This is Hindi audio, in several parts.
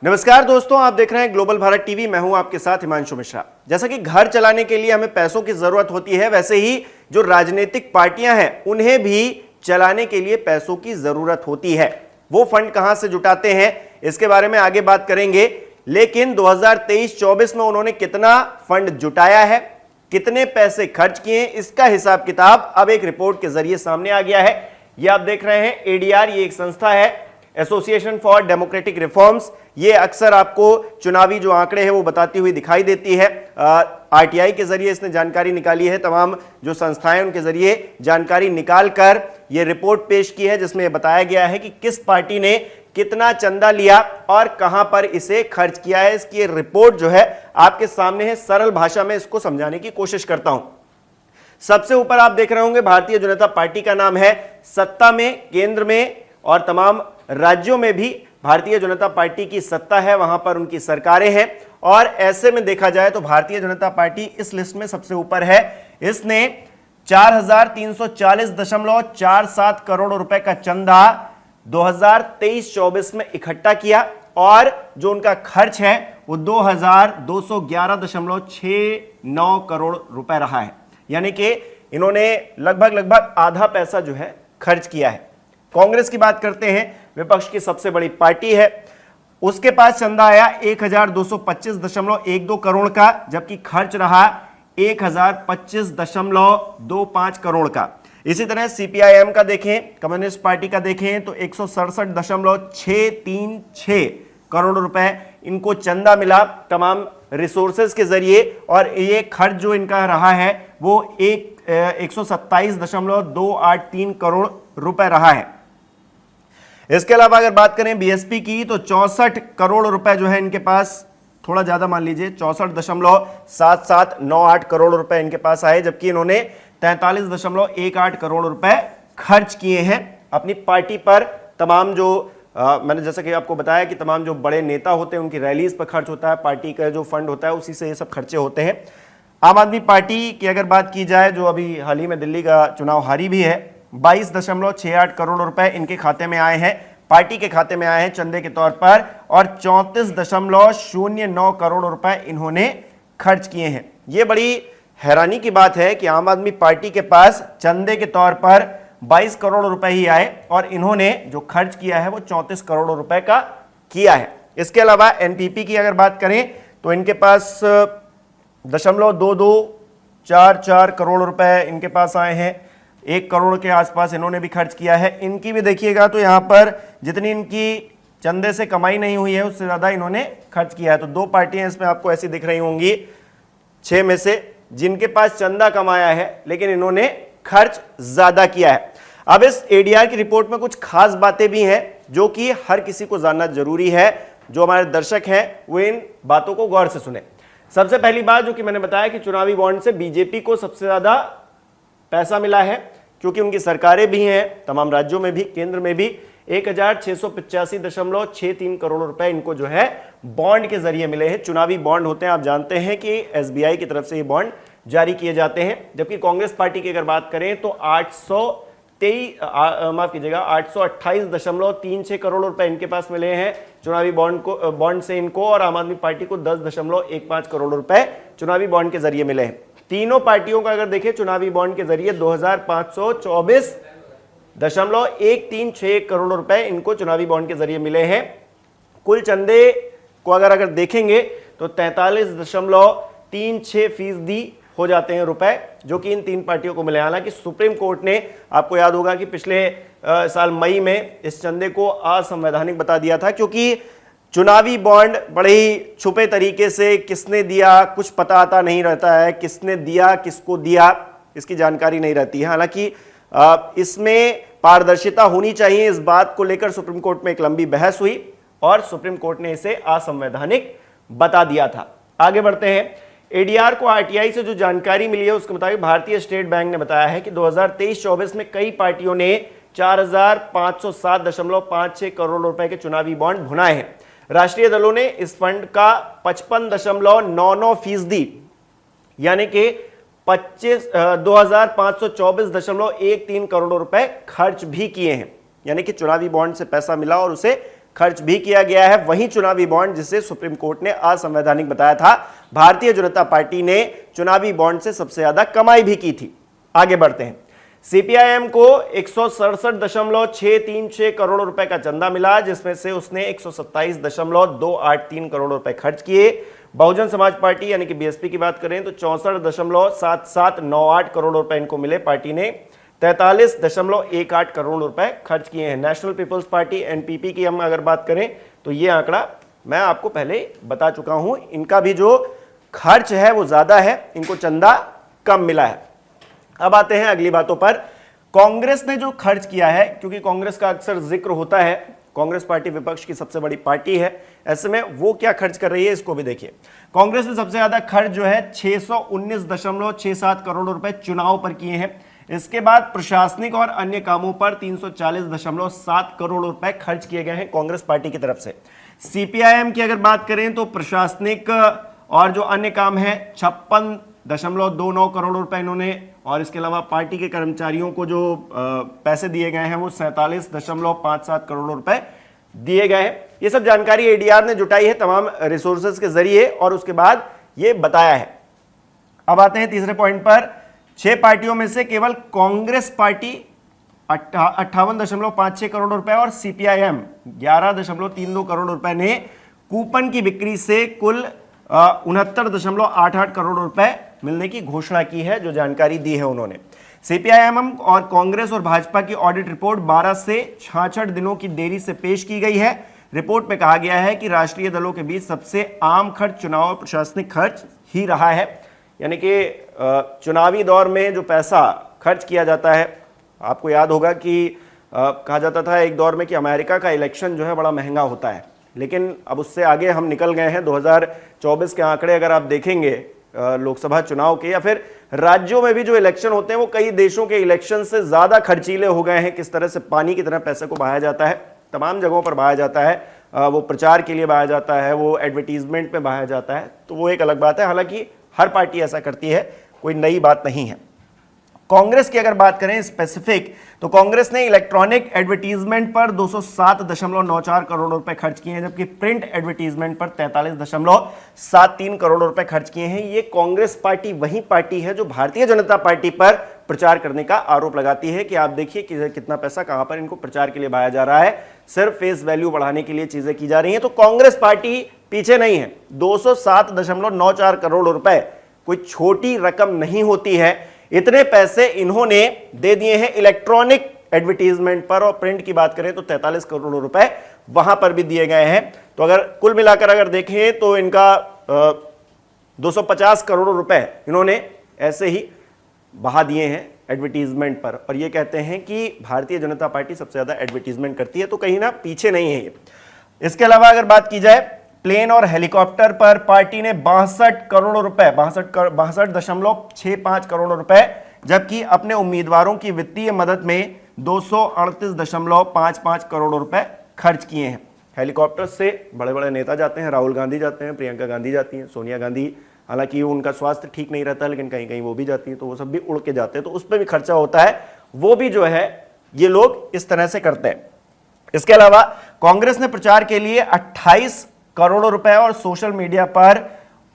नमस्कार दोस्तों, आप देख रहे हैं ग्लोबल भारत टीवी। मैं हूं आपके साथ हिमांशु मिश्रा। जैसा कि घर चलाने के लिए हमें पैसों की जरूरत होती है, वैसे ही जो राजनीतिक पार्टियां हैं उन्हें भी चलाने के लिए पैसों की जरूरत होती है। वो फंड कहां से जुटाते हैं इसके बारे में आगे बात करेंगे, लेकिन 2023-24 में उन्होंने कितना फंड जुटाया है, कितने पैसे खर्च किए, इसका हिसाब किताब अब एक रिपोर्ट के जरिए सामने आ गया है। ये आप देख रहे हैं एडीआर, ये एक संस्था है, एसोसिएशन फॉर डेमोक्रेटिक रिफॉर्म्स। ये अक्सर आपको चुनावी जो आंकड़े हैं वो बताती हुई दिखाई देती है। आरटीआई के जरिए इसने जानकारी निकाली है, तमाम जो संस्थाएं उनके जरिए जानकारी निकालकर ये रिपोर्ट पेश की है, जिसमें यह बताया गया है कि किस पार्टी ने कितना चंदा लिया और कहां पर इसे खर्च किया है। इसकी ये रिपोर्ट जो है आपके सामने है, सरल भाषा में इसको समझाने की कोशिश करता हूं। सबसे ऊपर आप देख रहे होंगे भारतीय जनता पार्टी का नाम है। सत्ता में, केंद्र में और तमाम राज्यों में भी भारतीय जनता पार्टी की सत्ता है, वहां पर उनकी सरकारें हैं। और ऐसे में देखा जाए तो भारतीय जनता पार्टी इस लिस्ट में सबसे ऊपर है। इसने 4340.47 करोड़ रुपए का चंदा 2023-24 में इकट्ठा किया और जो उनका खर्च है वो 2211.69 करोड़ रुपए रहा है। यानी कि इन्होंने लगभग आधा पैसा जो है खर्च किया है। कांग्रेस की बात करते हैं, विपक्ष की सबसे बड़ी पार्टी है। उसके पास चंदा आया 1225.12 करोड़ का, जबकि खर्च रहा 1025.25 करोड़ का। इसी तरह सीपीआईएम का देखें, कम्युनिस्ट पार्टी का देखें तो 167.636 करोड़ रुपए इनको चंदा मिला तमाम रिसोर्सेज के जरिए, और ये खर्च जो इनका रहा है वो 127.283 करोड़ रुपए रहा है। इसके अलावा अगर बात करें बीएसपी की तो 64 करोड़ रुपए जो है इनके पास, थोड़ा ज्यादा मान लीजिए 64.7798 करोड़ रुपए इनके पास आए, जबकि इन्होंने 43.18 करोड़ रुपए खर्च किए हैं अपनी पार्टी पर। तमाम जो मैंने जैसा कि आपको बताया कि तमाम जो बड़े नेता होते हैं उनकी रैलीज पर खर्च होता है, पार्टी का जो फंड होता है उसी से ये सब खर्चे होते हैं। आम आदमी पार्टी की अगर बात की जाए, जो अभी हाल ही में दिल्ली का चुनाव हारी भी है, 22.68 करोड़ रुपए इनके खाते में आए हैं, पार्टी के खाते में आए हैं चंदे के तौर पर, और 34.09 करोड़ रुपए इन्होंने खर्च किए हैं। यह बड़ी हैरानी की बात है कि आम आदमी पार्टी के पास चंदे के तौर पर 22 करोड़ रुपए ही आए और इन्होंने जो खर्च किया है वो 34 करोड़ रुपए का किया है। इसके अलावा एनपीपी की अगर बात करें तो इनके पास 0.2244 करोड़ रुपए इनके पास आए हैं, 1 करोड़ के आसपास इन्होंने भी खर्च किया है। इनकी भी देखिएगा तो यहाँ पर जितनी इनकी चंदे से कमाई नहीं हुई है उससे ज़्यादा इन्होंने खर्च किया है। तो दो पार्टियां इसमें आपको ऐसी दिख रही होंगी 6 में से, जिनके पास चंदा कमाया है लेकिन इन्होंने खर्च ज़्यादा किया है। अब इस एडीआर की रिपोर्ट में कुछ खास बातें भी हैं जो कि हर किसी को जानना जरूरी है। जो हमारे दर्शक हैं वो इन बातों को गौर से सुने। सबसे पहली बात जो कि मैंने बताया कि चुनावी बॉन्ड से बीजेपी को सबसे ज़्यादा पैसा मिला है, क्योंकि उनकी सरकारें भी हैं तमाम राज्यों में भी, केंद्र में भी। 1685.63 करोड़ रुपए इनको जो है बॉन्ड के जरिए मिले हैं। चुनावी बॉन्ड होते हैं, आप जानते हैं कि एसबीआई की तरफ से ये बॉन्ड जारी किए जाते हैं। जबकि कांग्रेस पार्टी की अगर बात करें तो 828.36 करोड़ रुपए इनके पास मिले हैं चुनावी बॉन्ड से इनको, और आम आदमी पार्टी को 10.15 करोड़ रुपए चुनावी बॉन्ड के जरिए मिले हैं। तीनों पार्टियों का अगर देखें चुनावी बॉन्ड के जरिए 2524.136 करोड़ रुपए इनको चुनावी बॉन्ड के जरिए मिले हैं। कुल चंदे को अगर देखेंगे तो 43.36% हो जाते हैं रुपए जो कि इन तीन पार्टियों को मिले। हालांकि सुप्रीम कोर्ट ने, आपको याद होगा कि पिछले साल मई में इस चंदे को असंवैधानिक बता दिया था, क्योंकि चुनावी बॉन्ड बड़े ही छुपे तरीके से किसने दिया कुछ पता आता नहीं रहता है, किसने दिया किसको दिया इसकी जानकारी नहीं रहती है। हालांकि इसमें पारदर्शिता होनी चाहिए, इस बात को लेकर सुप्रीम कोर्ट में एक लंबी बहस हुई और सुप्रीम कोर्ट ने इसे असंवैधानिक बता दिया था। आगे बढ़ते हैं। एडीआर को आरटीआई से जो जानकारी मिली है उसके मुताबिक भारतीय स्टेट बैंक ने बताया है कि 2023-24 में कई पार्टियों ने 4507.56 करोड़ रुपए के चुनावी बॉन्ड भुनाए हैं। राष्ट्रीय दलों ने इस फंड का 55.99% यानी कि 2524.13 करोड़ रुपए खर्च भी किए हैं। यानी कि चुनावी बॉन्ड से पैसा मिला और उसे खर्च भी किया गया है। वहीं चुनावी बॉन्ड, जिसे सुप्रीम कोर्ट ने असंवैधानिक बताया था, भारतीय जनता पार्टी ने चुनावी बॉन्ड से सबसे ज्यादा कमाई भी की थी। आगे बढ़ते हैं। सीपीआईएम को 167.636 करोड़ रुपए का चंदा मिला, जिसमें से उसने 127.283 करोड़ रुपए खर्च किए। बहुजन समाज पार्टी यानी कि बीएसपी की बात करें तो 64.7798 करोड़ रुपए इनको मिले। पार्टी ने 43.18 करोड़ रुपए खर्च किए हैं। नेशनल पीपल्स पार्टी एनपीपी की हम अगर बात करें तो ये आंकड़ा मैं आपको पहले बता चुका हूं, इनका भी जो खर्च है वो ज्यादा है, इनको चंदा कम मिला है। अब आते हैं अगली बातों पर। कांग्रेस ने जो खर्च किया है, क्योंकि कांग्रेस का अक्सर जिक्र होता है, कांग्रेस पार्टी विपक्ष की सबसे बड़ी पार्टी है, ऐसे में वो क्या खर्च कर रही है इसको भी देखिए। कांग्रेस ने सबसे ज्यादा खर्च जो है 619.67 करोड़ रुपए चुनाव पर किए हैं। इसके बाद प्रशासनिक और अन्य कामों पर 340.7 करोड़ रुपए खर्च किए गए हैं कांग्रेस पार्टी की तरफ से। सीपीआईएम की अगर बात करें तो प्रशासनिक और जो अन्य काम है 56.29 करोड़ रुपए इन्होंने, और इसके अलावा पार्टी के कर्मचारियों को जो पैसे दिए गए हैं वो 47.57 करोड़ रुपए दिए गए हैं। ये सब जानकारी एडीआर ने जुटाई है तमाम रिसोर्सेज के जरिए और उसके बाद ये बताया है। अब आते हैं तीसरे पॉइंट पर। 6 पार्टियों में से केवल कांग्रेस पार्टी 58.56 करोड़ रुपए और सीपीआईएम 11.32 करोड़ रुपए ने कूपन की बिक्री से कुल 69.88 करोड़ रुपए मिलने की घोषणा की है, जो जानकारी दी है उन्होंने। सीपीआईएम और कांग्रेस और भाजपा की ऑडिट रिपोर्ट 12 से 66 दिनों की देरी से पेश की गई है। रिपोर्ट में कहा गया है कि राष्ट्रीय दलों के बीच सबसे आम खर्च चुनाव और प्रशासनिक खर्च ही रहा है, यानी कि चुनावी दौर में जो पैसा खर्च किया जाता है, आपको याद होगा कि कहा जाता था एक दौर में कि अमेरिका का इलेक्शन जो है बड़ा महंगा होता है, लेकिन अब उससे आगे हम निकल गए हैं। 2024 के आंकड़े अगर आप देखेंगे लोकसभा चुनाव के या फिर राज्यों में भी जो इलेक्शन होते हैं वो कई देशों के इलेक्शन से ज्यादा खर्चीले हो गए हैं। किस तरह से पानी की तरह पैसे को बहाया जाता है, तमाम जगहों पर बहाया जाता है, वो प्रचार के लिए बहाया जाता है, वो एडवर्टीजमेंट में बहाया जाता है, तो वो एक अलग बात है। हालांकि हर पार्टी ऐसा करती है, कोई नई बात नहीं है। कांग्रेस की अगर बात करें स्पेसिफिक, तो कांग्रेस ने इलेक्ट्रॉनिक एडवर्टीजमेंट पर 207.94 करोड़ रुपए खर्च किए हैं, जबकि प्रिंट एडवर्टीजमेंट पर 43.73 करोड़ रुपए खर्च किए हैं। ये कांग्रेस पार्टी वही पार्टी है जो भारतीय जनता पार्टी पर प्रचार करने का आरोप लगाती है कि आप देखिए कि कितना पैसा कहां पर इनको प्रचार के लिए बहाया जा रहा है, सिर्फ फेस वैल्यू बढ़ाने के लिए चीजें की जा रही हैं। तो कांग्रेस पार्टी पीछे नहीं है। 207.94 करोड़ रुपए कोई छोटी रकम नहीं होती है। इतने पैसे इन्होंने दे दिए हैं इलेक्ट्रॉनिक एडवर्टीजमेंट पर, और प्रिंट की बात करें तो 43 करोड़ रुपए वहां पर भी दिए गए हैं। तो अगर कुल मिलाकर अगर देखें तो इनका 250 करोड़ रुपए इन्होंने ऐसे ही बहा दिए हैं एडवर्टीजमेंट पर, और ये कहते हैं कि भारतीय जनता पार्टी सबसे ज्यादा एडवर्टीजमेंट करती है, तो कहीं ना पीछे नहीं है ये। इसके अलावा अगर बात की जाए प्लेन और हेलीकॉप्टर पर, पार्टी ने 62 करोड़ रुपए 62.65 करोड़ रुपए, जबकि अपने उम्मीदवारों की वित्तीय मदद में 238.55 करोड़ रुपए खर्च किए हैं। हेलीकॉप्टर से बड़े बड़े नेता जाते हैं, राहुल गांधी जाते हैं, प्रियंका गांधी जाती हैं, सोनिया गांधी, हालांकि उनका स्वास्थ्य ठीक नहीं रहता लेकिन कहीं कहीं वो भी जाती है, तो वो सब भी उड़ के जाते हैं, तो उस पर भी खर्चा होता है। वो भी जो है ये लोग इस तरह से करते हैं। इसके अलावा कांग्रेस ने प्रचार के लिए 28 करोड़ रुपए और सोशल मीडिया पर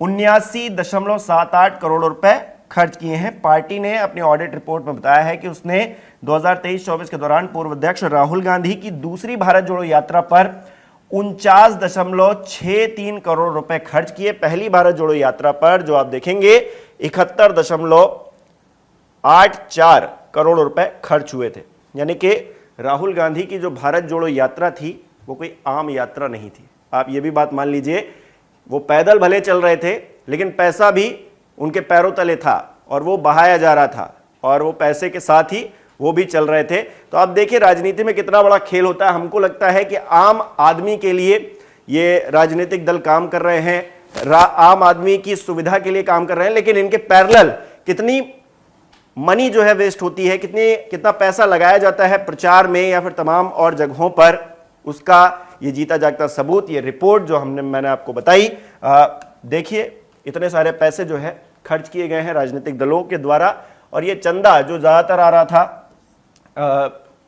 79.78 करोड़ रुपए खर्च किए हैं। पार्टी ने अपनी ऑडिट रिपोर्ट में बताया है कि उसने 2023-24 के दौरान पूर्व अध्यक्ष राहुल गांधी की दूसरी भारत जोड़ो यात्रा पर 49.63 करोड़ रुपए खर्च किए। पहली भारत जोड़ो यात्रा पर जो आप देखेंगे 71.84 करोड़ रुपए खर्च हुए थे, यानी कि राहुल गांधी की जो भारत जोड़ो यात्रा थी वो कोई आम यात्रा नहीं थी। आप ये भी बात मान लीजिए, वो पैदल भले चल रहे थे लेकिन पैसा भी उनके पैरों तले था और वो बहाया जा रहा था, और वो पैसे के साथ ही वो भी चल रहे थे। तो आप देखिए राजनीति में कितना बड़ा खेल होता है। हमको लगता है कि आम आदमी के लिए ये राजनीतिक दल काम कर रहे हैं, आम आदमी की सुविधा के लिए काम कर रहे हैं, लेकिन इनके पैरेलल कितनी मनी जो है वेस्ट होती है, कितना पैसा लगाया जाता है प्रचार में या फिर तमाम और जगहों पर, उसका ये जीता जागता सबूत ये रिपोर्ट जो मैंने आपको बताई। देखिए इतने सारे पैसे जो है खर्च किए गए हैं राजनीतिक दलों के द्वारा, और ये चंदा जो ज्यादातर आ रहा था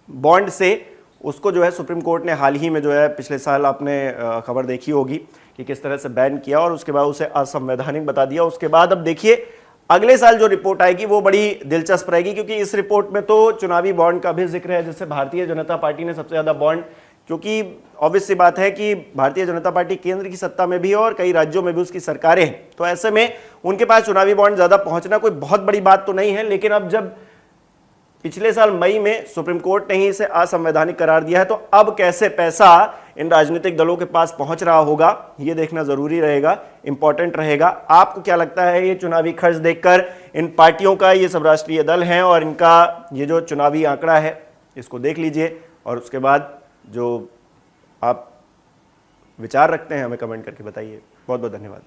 बॉन्ड से, उसको जो है सुप्रीम कोर्ट ने हाल ही में जो है पिछले साल आपने खबर देखी होगी कि किस तरह से बैन किया और उसके बाद उसे असंवैधानिक बता दिया। उसके बाद अब देखिए अगले साल जो रिपोर्ट आएगी वो बड़ी दिलचस्प रहेगी, क्योंकि इस रिपोर्ट में तो चुनावी बॉन्ड का भी जिक्र है, जिससे भारतीय जनता पार्टी ने सबसे ज्यादा बॉन्ड, क्योंकि ऑब्वियस सी बात है कि भारतीय जनता पार्टी केंद्र की सत्ता में भी है और कई राज्यों में भी उसकी सरकारें हैं, तो ऐसे में उनके पास चुनावी बॉन्ड ज्यादा पहुंचना कोई बहुत बड़ी बात तो नहीं है। लेकिन अब जब पिछले साल मई में सुप्रीम कोर्ट ने ही इसे असंवैधानिक करार दिया है, तो अब कैसे पैसा इन राजनीतिक दलों के पास पहुंच रहा होगा यह देखना जरूरी रहेगा, इंपॉर्टेंट रहेगा। आपको क्या लगता है ये चुनावी खर्च देखकर इन पार्टियों का, ये सब राष्ट्रीय दल हैं और इनका ये जो चुनावी आंकड़ा है इसको देख लीजिए और उसके बाद जो आप विचार रखते हैं हमें कमेंट करके बताइए। बहुत बहुत धन्यवाद।